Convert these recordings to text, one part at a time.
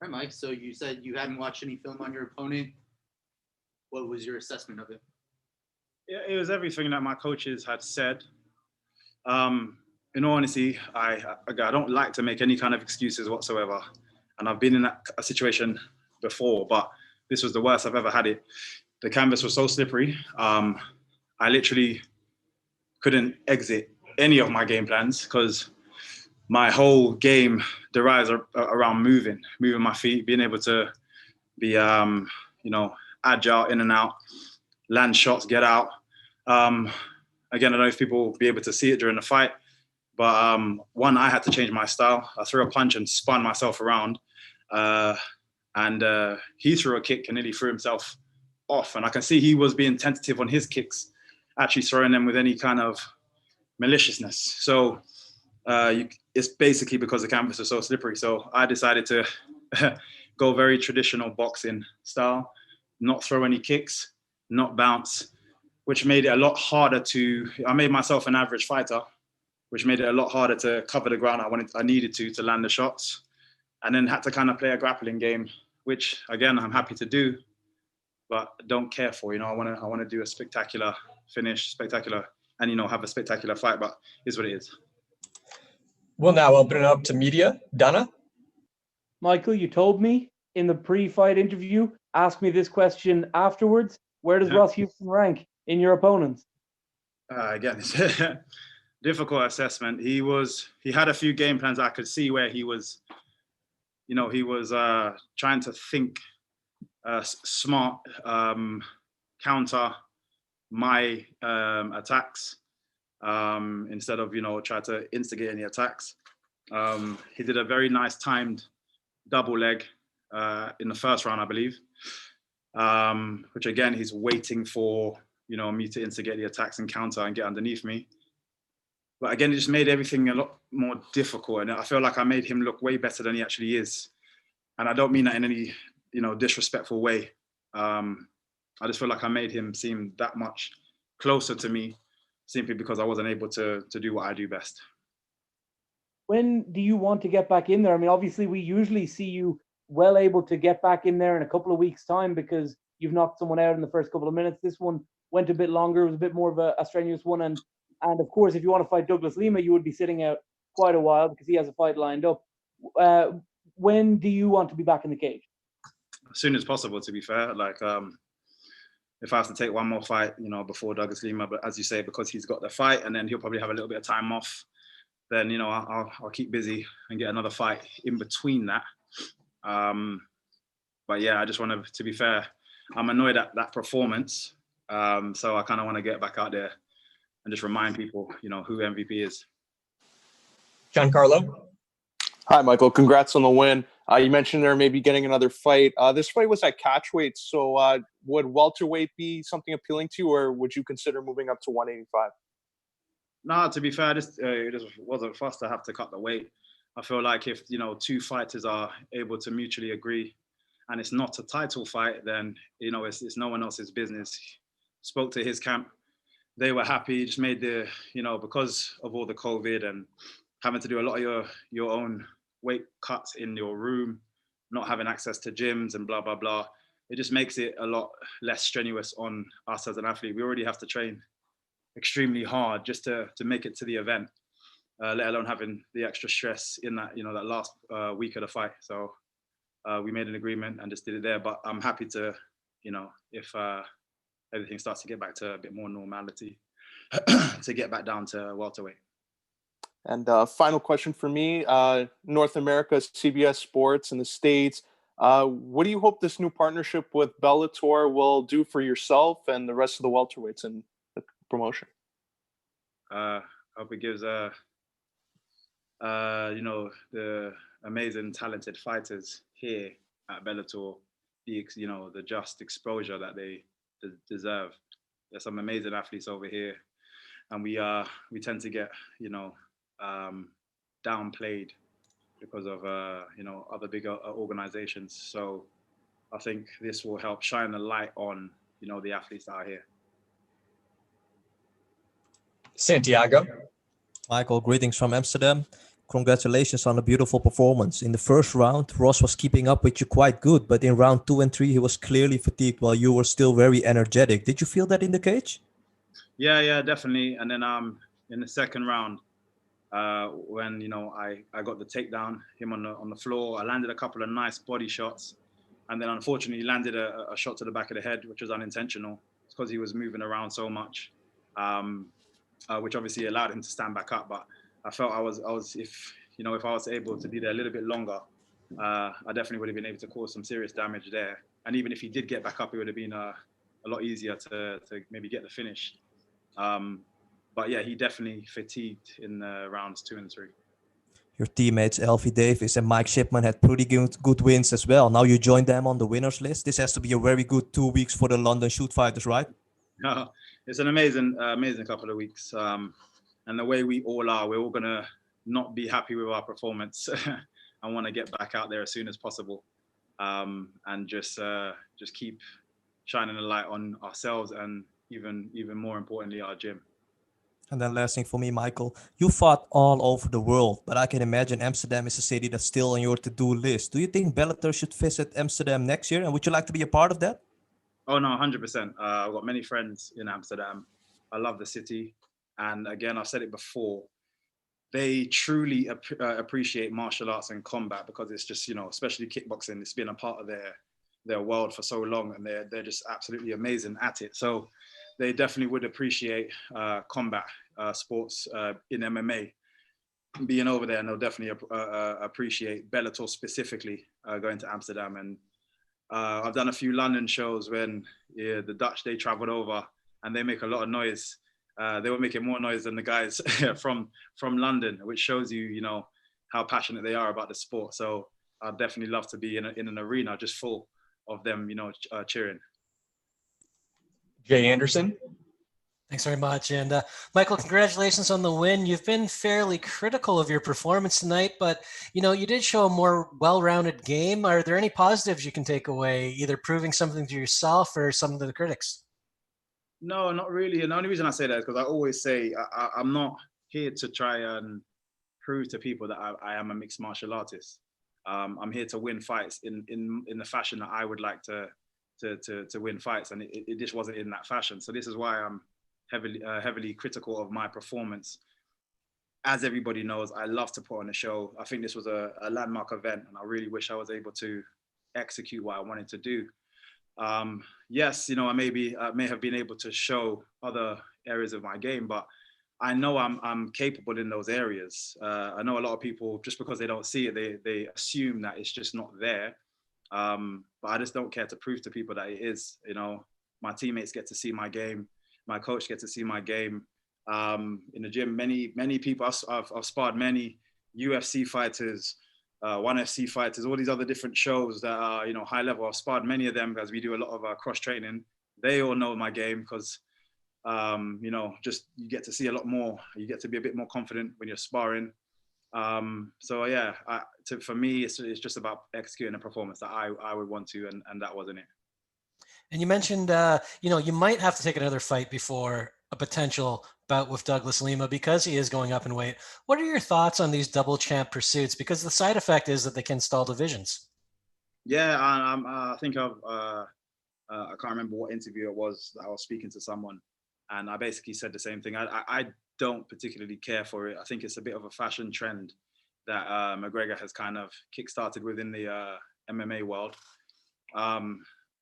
All right, Mike. So you said you hadn't watched any film on your opponent. What was your assessment of it? Yeah, it was everything that my coaches had said. In all honesty, I don't like to make any kind of excuses whatsoever. And I've been in a situation before, but this was the worst I've ever had it. The canvas was so slippery. I literally couldn't exit any of my game plans because my whole game derives around moving my feet, being able to be, agile in and out, land shots, get out. Again, I don't know if people will be able to see it during the fight, but one, I had to change my style. I threw a punch and spun myself around, and he threw a kick and nearly threw himself off. And I can see he was being tentative on his kicks, actually throwing them with any kind of maliciousness. So it's basically because the canvas is so slippery. So I decided to go very traditional boxing style, not throw any kicks, not bounce, which made it a lot harder I made myself an average fighter, which made it a lot harder to cover the ground I needed to land the shots, and then had to kind of play a grappling game, which again, I'm happy to do, but don't care for. I want to do a spectacular finish, and have a spectacular fight, but it's what it is. We'll now open it up to media. Donna? Michael, you told me in the pre-fight interview, ask me this question afterwards. Where does Ross Houston rank in your opponents? Again, it's a difficult assessment. He had a few game plans I could see where he was trying to think smart, counter my attacks instead of try to instigate any attacks. He did a very nice timed double leg in the first round, I believe, which again, he's waiting for me to instigate the attacks and counter and get underneath me. But again, it just made everything a lot more difficult, and I feel like I made him look way better than he actually is. And I don't mean that in any disrespectful way. I just feel like I made him seem that much closer to me simply because I wasn't able to do what I do best. When do you want to get back in there? I mean, obviously, we usually see you well able to get back in there in a couple of weeks' time because you've knocked someone out in the first couple of minutes. This one went a bit longer. It was a bit more of a strenuous one. And of course, if you want to fight Douglas Lima, you would be sitting out quite a while because he has a fight lined up. When do you want to be back in the cage? As soon as possible, to be fair. Like, if I have to take one more fight, before Douglas Lima, but as you say, because he's got the fight and then he'll probably have a little bit of time off, then, I'll keep busy and get another fight in between that. But yeah, I just want to be fair, I'm annoyed at that performance. So I kind of want to get back out there and just remind people, who MVP is. Giancarlo? Hi, Michael. Congrats on the win. You mentioned there maybe getting another fight. This fight was at catchweight, so would welterweight be something appealing to you, or would you consider moving up to 185? No, to be fair, it just wasn't for us to have to cut the weight. I feel like if, two fighters are able to mutually agree and it's not a title fight, then, it's no one else's business. Spoke to his camp. They were happy, just made because of all the COVID and having to do a lot of your own weight cuts in your room, not having access to gyms and blah, blah, blah. It just makes it a lot less strenuous on us as an athlete. We already have to train extremely hard just to make it to the event, let alone having the extra stress in that, that last week of the fight. So we made an agreement and just did it there. But I'm happy to, if everything starts to get back to a bit more normality, to get back down to welterweight. And final question for me, North America, CBS Sports in the States. What do you hope this new partnership with Bellator will do for yourself and the rest of the welterweights in the promotion? I hope it gives, the amazing, talented fighters here at Bellator, the just exposure that they deserve. There's some amazing athletes over here, and we tend to get, downplayed because of other bigger organizations. So I think this will help shine a light on the athletes that are here. Santiago? Michael, greetings from Amsterdam. Congratulations on a beautiful performance. In the first round, Ross was keeping up with you quite good, but in round 2 and 3, he was clearly fatigued while you were still very energetic. Did you feel that in the cage? Yeah, definitely. And then in the second round, when I got the takedown, him on the floor, I landed a couple of nice body shots, and then unfortunately landed a shot to the back of the head, which was unintentional. It's because he was moving around so much, which obviously allowed him to stand back up. But I felt I was if I was able to be there a little bit longer, I definitely would have been able to cause some serious damage there. And even if he did get back up, it would have been a lot easier to maybe get the finish. But yeah, he definitely fatigued in rounds 2 and 3. Your teammates Elfie Davis and Mike Shipman had pretty good wins as well. Now you join them on the winners list. This has to be a very good 2 weeks for the London shoot fighters, right? It's an amazing couple of weeks. And the way we all are, we're all going to not be happy with our performance and want to get back out there as soon as possible. And just keep shining a light on ourselves and even more importantly, our gym. And then last thing for me, Michael, you fought all over the world, but I can imagine Amsterdam is a city that's still on your to-do list. Do you think Bellator should visit Amsterdam next year? And would you like to be a part of that? Oh, no, 100%. I've got many friends in Amsterdam. I love the city. And again, I've said it before, they truly appreciate martial arts and combat because it's just, especially kickboxing, it's been a part of their world for so long, and they're just absolutely amazing at it. So they definitely would appreciate combat sports in MMA being over there, and they'll definitely appreciate Bellator specifically going to Amsterdam. And I've done a few London shows when the Dutch, they traveled over and they make a lot of noise. They were making more noise than the guys from London, which shows you, how passionate they are about the sport. So I'd definitely love to be in an arena just full of them, cheering. Jay Anderson. Thanks very much. And Michael, congratulations on the win. You've been fairly critical of your performance tonight, but you did show a more well-rounded game. Are there any positives you can take away, either proving something to yourself or something to the critics? No, not really. And the only reason I say that is because I always say I'm not here to try and prove to people that I am a mixed martial artist. I'm here to win fights in the fashion that I would like to win fights, and it just wasn't in that fashion. So this is why I'm heavily critical of my performance. As everybody knows, I love to put on a show. I think this was a landmark event, and I really wish I was able to execute what I wanted to do. Yes, I may have been able to show other areas of my game, but I know I'm capable in those areas. I know a lot of people, just because they don't see it, they assume that it's just not there. But I just don't care to prove to people that it is. My teammates get to see my game. My coach gets to see my game. In the gym, many people, I've sparred many UFC fighters, ONE FC fighters, all these other different shows that are, high level. I've sparred many of them because we do a lot of cross training. They all know my game because, just you get to see a lot more. You get to be a bit more confident when you're sparring. So yeah, for me, it's just about executing a performance that I would want to, and that wasn't it. And you mentioned, you might have to take another fight before a potential bout with Douglas Lima because he is going up in weight. What are your thoughts on these double champ pursuits? Because the side effect is that they can stall divisions. Yeah, I think I can't remember what interview it was that I was speaking to someone, and I basically said the same thing. I don't particularly care for it. I think it's a bit of a fashion trend that McGregor has kind of kickstarted within the MMA world.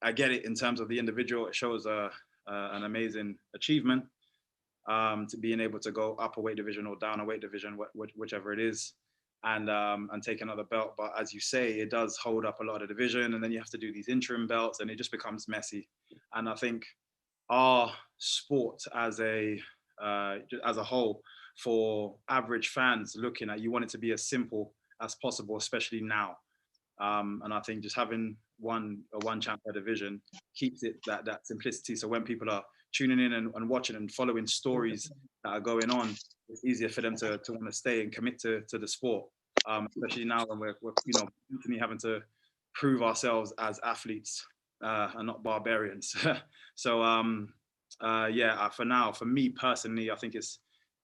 I get it in terms of the individual. It shows an amazing achievement to being able to go up a weight division or down a weight division, whichever it is, and take another belt. But as you say, it does hold up a lot of the division, and then you have to do these interim belts, and it just becomes messy. And I think our sport as a whole, for average fans looking at, you want it to be as simple as possible, especially now. And I think just having one champ per division keeps it that simplicity. So when people are tuning in and watching and following stories that are going on, it's easier for them to want to stay and commit to the sport. Especially now when we're constantly having to prove ourselves as athletes and not barbarians. So for now, for me personally, I think it's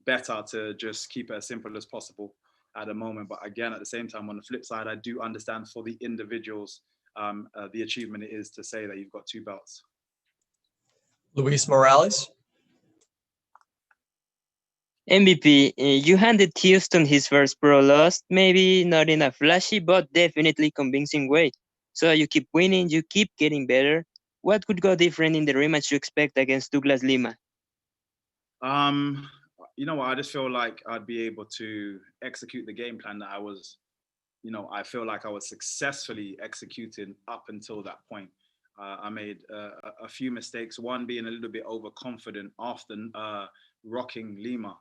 better to just keep it as simple as possible at the moment. But again, at the same time, on the flip side, I do understand for the individuals, the achievement it is to say that you've got 2 belts. Luis Morales. MVP, you handed Houston his first pro loss, maybe not in a flashy, but definitely convincing way. So you keep winning, you keep getting better. What could go different in the rematch you expect against Douglas Lima? You know what? I just feel like I'd be able to execute the game plan that I was, I feel like I was successfully executing up until that point. I made a few mistakes, one being a little bit overconfident after rocking Lima.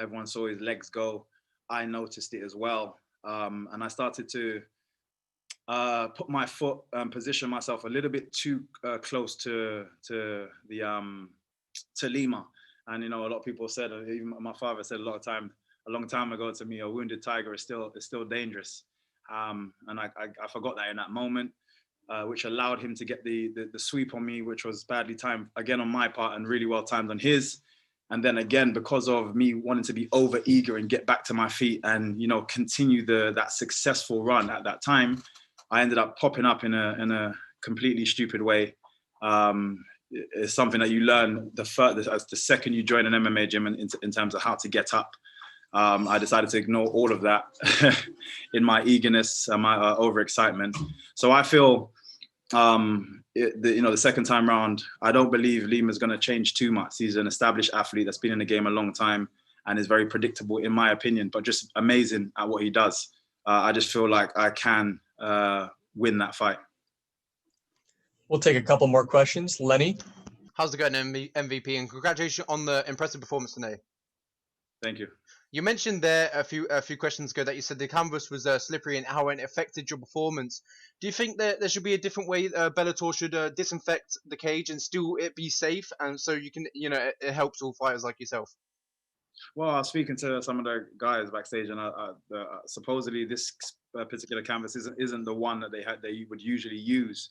Everyone saw his legs go. I noticed it as well. And I started to put my foot, position myself a little bit too close to Lima. And, a lot of people said, even my father said a long time ago to me, a wounded tiger is still dangerous. And I forgot that in that moment, which allowed him to get the sweep on me, which was badly timed again on my part and really well timed on his. And then again, because of me wanting to be over eager and get back to my feet and, continue that successful run at that time, I ended up popping up in a completely stupid way. It's something that you learn the second you join an MMA gym in terms of how to get up. I decided to ignore all of that in my eagerness and my overexcitement. So I feel, the second time round, I don't believe Lima's going to change too much. He's an established athlete that's been in the game a long time and is very predictable, in my opinion, but just amazing at what he does. I just feel like I can win that fight. We'll take a couple more questions. Lenny. How's it going, MVP? And congratulations on the impressive performance today. Thank you. You mentioned there a few questions ago that you said the canvas was slippery and how it affected your performance. Do you think that there should be a different way Bellator should disinfect the cage and still it be safe, and so you can, it helps all fighters like yourself? Well, I was speaking to some of the guys backstage, and supposedly this particular canvas isn't the one that they would usually use.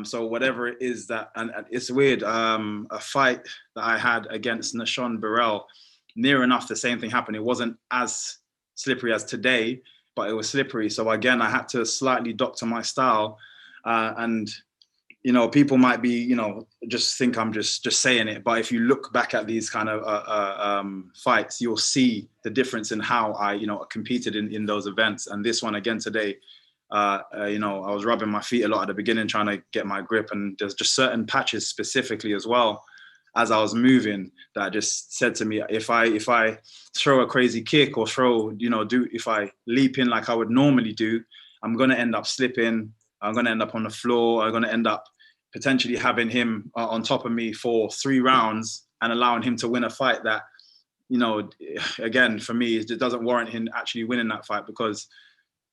So whatever it is that, and it's weird. A fight that I had against Nashon Burrell, near enough the same thing happened. It wasn't as slippery as today, but it was slippery. So again, I had to slightly doctor my style, and people might be, just think I'm just saying it. But if you look back at these kind of fights, you'll see the difference in how I, competed in those events. And this one again today, I was rubbing my feet a lot at the beginning, trying to get my grip. And there's just certain patches specifically as well, as I was moving, that just said to me, if I throw a crazy kick or if I leap in like I would normally do, I'm going to end up slipping. I'm going to end up on the floor. I'm going to end up potentially having him on top of me for 3 rounds and allowing him to win a fight that, again, for me, it doesn't warrant him actually winning that fight because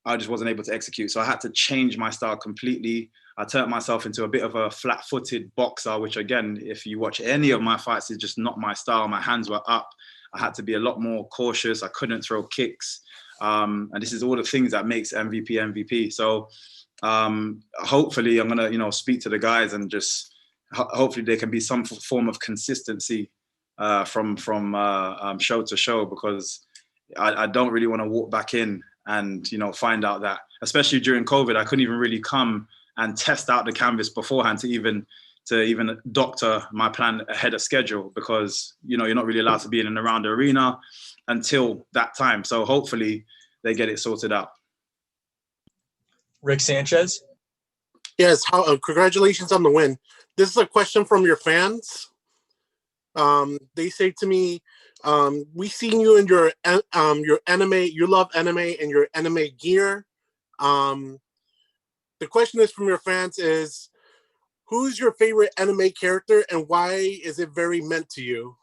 I just wasn't able to execute. So I had to change my style completely. I turned myself into a bit of a flat-footed boxer, which again, if you watch any of my fights, is just not my style. My hands were up. I had to be a lot more cautious. I couldn't throw kicks. And this is all the things that makes MVP. So hopefully I'm going to, speak to the guys and just hopefully there can be some form of consistency from show to show, because I don't really want to walk back in and, find out that, especially during COVID, I couldn't even really come and test out the canvas beforehand to even doctor my plan ahead of schedule, because, you're not really allowed to be in and around the arena until that time. So hopefully they get it sorted out. Rick Sanchez. Yes, congratulations on the win. This is a question from your fans. They say to me, we've seen you in your anime, you love anime and your anime gear. The question is from your fans is, who's your favorite anime character and why is it very meant to you?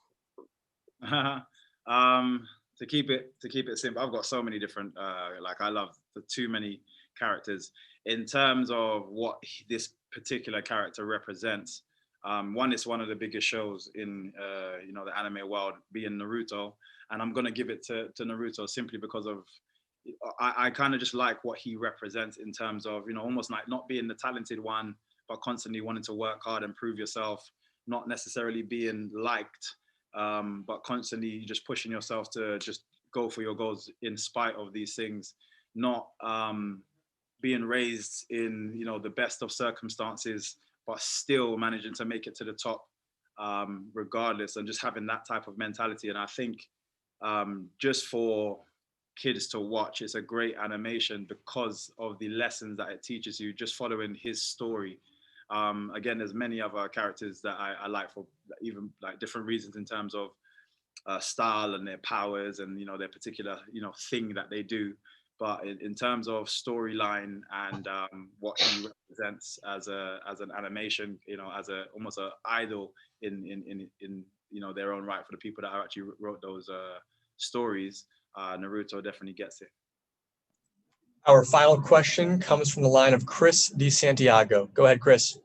To keep it simple, I've got so many different, I love too many characters. In terms of what this particular character represents, one is one of the biggest shows in the anime world, being Naruto, and I'm gonna give it to Naruto simply because of I kind of just like what he represents in terms of almost like not being the talented one, but constantly wanting to work hard and prove yourself, not necessarily being liked, but constantly just pushing yourself to just go for your goals in spite of these things, not being raised in, you know, the best of circumstances, but still managing to make it to the top regardless, and just having that type of mentality. And I think just for kids to watch, it's a great animation because of the lessons that it teaches you, just following his story. Again, there's many other characters that I like for even like different reasons in terms of style and their powers and, you know, their particular, you know, thing that they do. But in terms of storyline and what he represents as an animation, you know, as almost an idol in you know, their own right, for the people that actually wrote those stories, Naruto definitely gets it. Our final question comes from the line of Chris DeSantiago. Go ahead, Chris.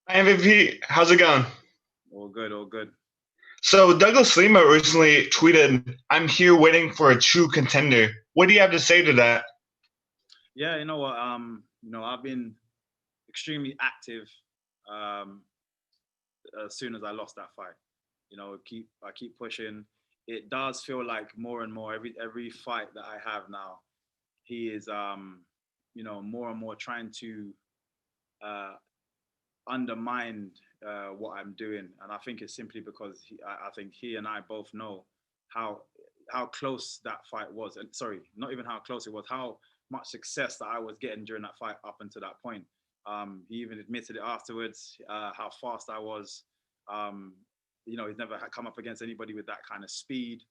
Hi, MVP. How's it going? All good, all good. So Douglas Lima recently tweeted, "I'm here waiting for a true contender." What do you have to say to that? Yeah, you know what? You know, I've been extremely active as soon as I lost that fight. You know, I keep pushing. It does feel like more and more every fight that I have now, he is you know, more and more trying to undermine what I'm doing, and I think it's simply because I think he and I both know how close that fight was, and sorry, not even how close it was, how much success that I was getting during that fight up until that point. He even admitted it afterwards, how fast I was. You know, he's never come up against anybody with that kind of speed.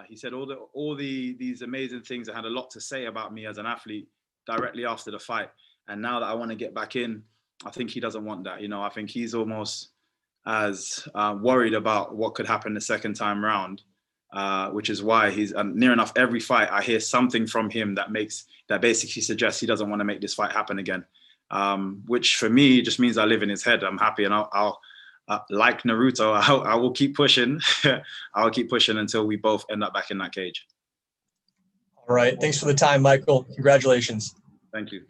He said all these amazing things that had a lot to say about me as an athlete directly after the fight. And now that I want to get back in, I think he doesn't want that. You know, I think he's almost as worried about what could happen the second time round, which is why he's near enough every fight I hear something from him that basically suggests he doesn't want to make this fight happen again. Which for me just means I live in his head. I'm happy, and I'll like Naruto, I will keep pushing. I'll keep pushing until we both end up back in that cage. All right. Thanks for the time, Michael. Congratulations. Thank you.